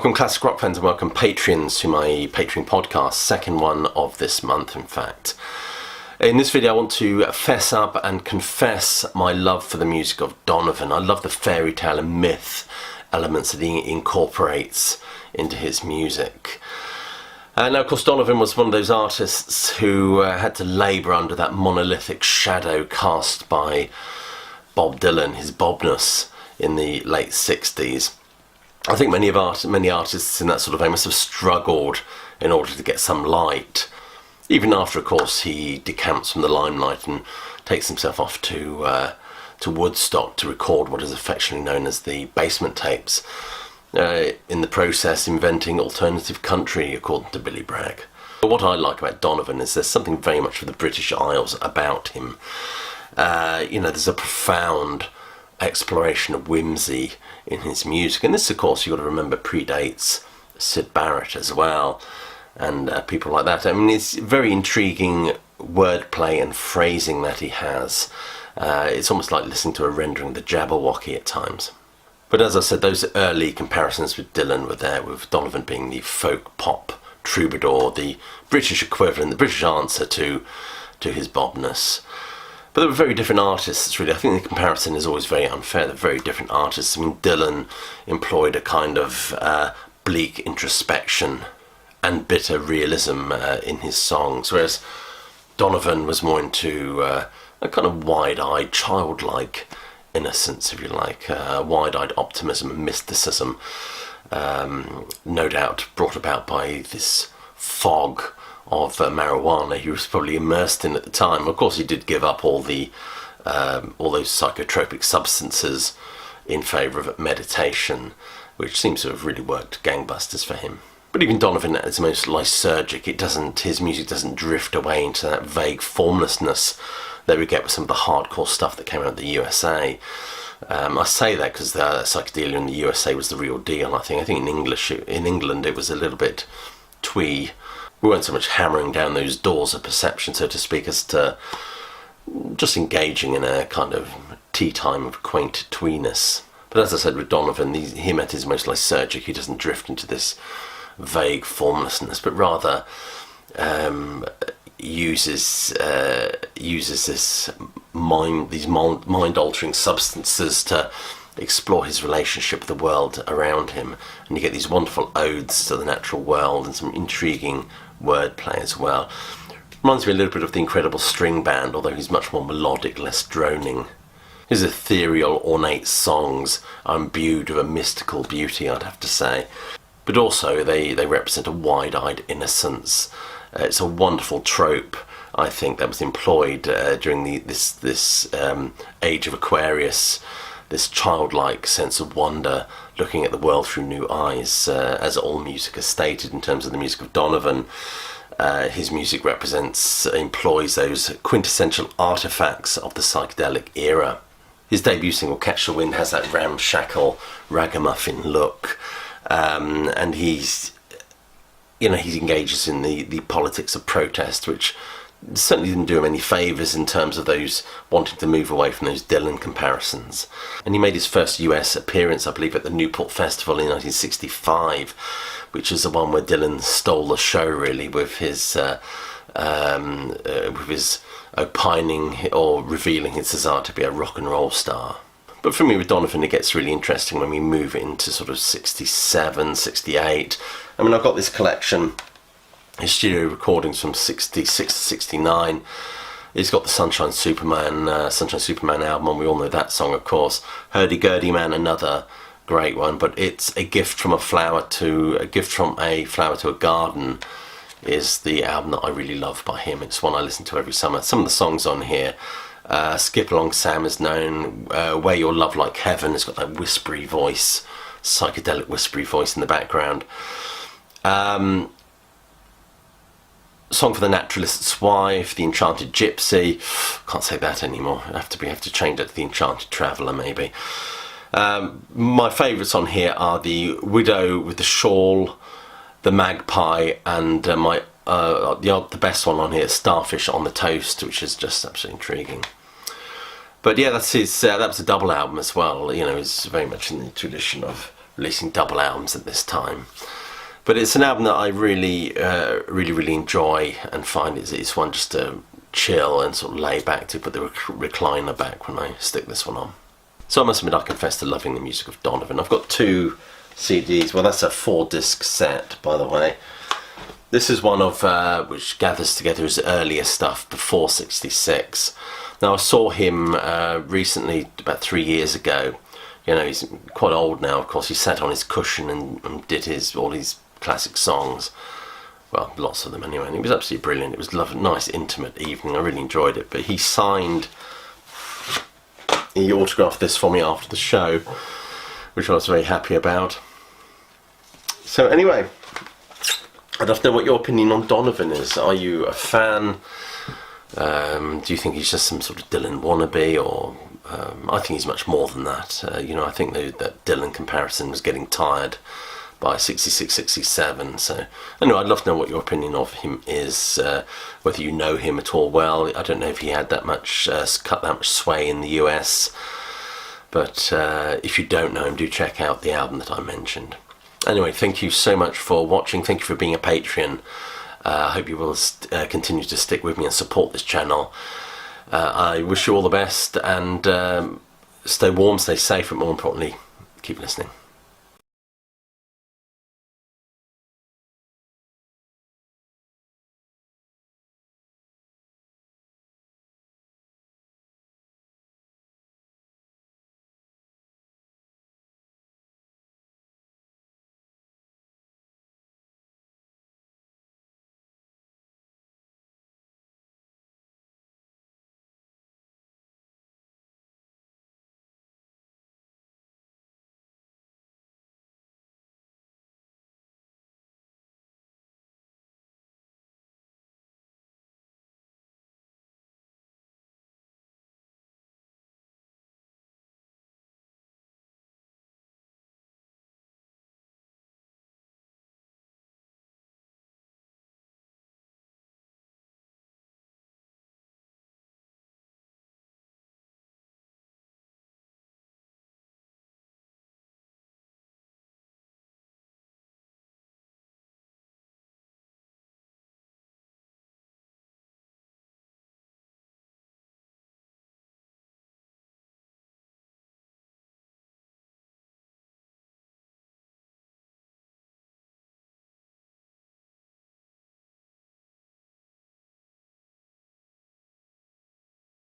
Welcome classic rock fans and welcome Patreons to my Patreon podcast, second one of this month in fact. In this video I want to fess up and confess my love for the music of Donovan. I love the fairy tale and myth elements that he incorporates into his music. Now of course Donovan was one of those artists who had to labour under that monolithic shadow cast by Bob Dylan, his Bobness, in the late 60s. I think many artists in that sort of vein must have struggled in order to get some light, even after, of course, he decamps from the limelight and takes himself off to Woodstock to record what is affectionately known as the basement tapes, in the process inventing alternative country, according to Billy Bragg. But what I like about Donovan is there's something very much of the British Isles about him. There's a profound exploration of whimsy in his music, and this of course you've got to remember predates Syd Barrett as well and people like that. I mean, it's very intriguing wordplay and phrasing that he has. It's almost like listening to a rendering of the Jabberwocky at times. But as I said, those early comparisons with Dylan were there, with Donovan being the folk pop troubadour, the British equivalent, the British answer to his Bobness. But they were very different artists, really. I think the comparison is always very unfair. They're very different artists. I mean, Dylan employed a kind of bleak introspection and bitter realism in his songs, whereas Donovan was more into a kind of wide-eyed, childlike innocence, if you like, wide-eyed optimism and mysticism, no doubt brought about by this fog of marijuana he was probably immersed in at the time. Of course, he did give up all those psychotropic substances in favour of meditation, which seems to have really worked gangbusters for him. But even Donovan at his most lysergic, his music doesn't drift away into that vague formlessness that we get with some of the hardcore stuff that came out of the USA. I say that because the psychedelia in the USA was the real deal. I think in England it was a little bit twee. We weren't so much hammering down those doors of perception, so to speak, as to just engaging in a kind of tea time of quaint tweeness. But as I said with Donovan, him at his most lysergic, he doesn't drift into this vague formlessness, but rather uses these mind-altering substances to explore his relationship with the world around him, and you get these wonderful odes to the natural world and some intriguing wordplay as well. Reminds me a little bit of the Incredible String Band, although he's much more melodic, less droning. His ethereal, ornate songs are imbued with a mystical beauty, I'd have to say. But also they represent a wide-eyed innocence. It's a wonderful trope, I think, that was employed during this age of Aquarius, this childlike sense of wonder, looking at the world through new eyes, as all music has stated in terms of the music of Donovan. His music employs those quintessential artifacts of the psychedelic era. His debut single, Catch the Wind, has that ramshackle ragamuffin look, and he engages in the politics of protest, which certainly didn't do him any favours in terms of those wanting to move away from those Dylan comparisons. And he made his first US appearance, I believe, at the Newport Festival in 1965, which is the one where Dylan stole the show, really, with his opining or revealing his desire to be a rock and roll star. But for me with Donovan, it gets really interesting when we move into sort of 67, 68. I mean, I've got this collection, his studio recordings from 66 to 69. He's got the Sunshine Superman album, and we all know that song, of course. Hurdy-Gurdy Man, another great one, but it's A Gift from a Flower to a Garden is the album that I really love by him. It's one I listen to every summer. Some of the songs on here, Skip Along Sam is known, Where Your Love Like Heaven, it's got that whispery voice, psychedelic whispery voice in the background. Song for the Naturalist's Wife, The Enchanted Gypsy, can't say that anymore, I have to change it to The Enchanted Traveller maybe. My favourites on here are The Widow with the Shawl, The Magpie, and the best one on here is Starfish on the Toast, which is just absolutely intriguing. But yeah, that was a double album as well. He's very much in the tradition of releasing double albums at this time. But it's an album that I really enjoy and find it's one just to chill and sort of lay back to, put the recliner back when I stick this one on. So I must admit I confess to loving the music of Donovan. I've got 2 CDs, well that's a 4-disc set by the way. This is one of which gathers together his earlier stuff before '66. Now I saw him recently, about 3 years ago. You know, he's quite old now, of course. He sat on his cushion and did all his classic songs. Well, lots of them anyway, and it was absolutely brilliant. It was a nice, intimate evening. I really enjoyed it. But he autographed this for me after the show, which I was very happy about. So anyway, I'd love to know what your opinion on Donovan is. Are you a fan? Do you think he's just some sort of Dylan wannabe, or I think he's much more than that. You know, I think that Dylan comparison was getting tired by 66, 67. So anyway, I'd love to know what your opinion of him is, whether you know him at all well. I don't know if he had that much, cut that much sway in the US, but if you don't know him, do check out the album that I mentioned. Anyway, thank you so much for watching. Thank you for being a Patreon. I hope you will continue to stick with me and support this channel. I wish you all the best, and stay warm, stay safe, and more importantly, keep listening.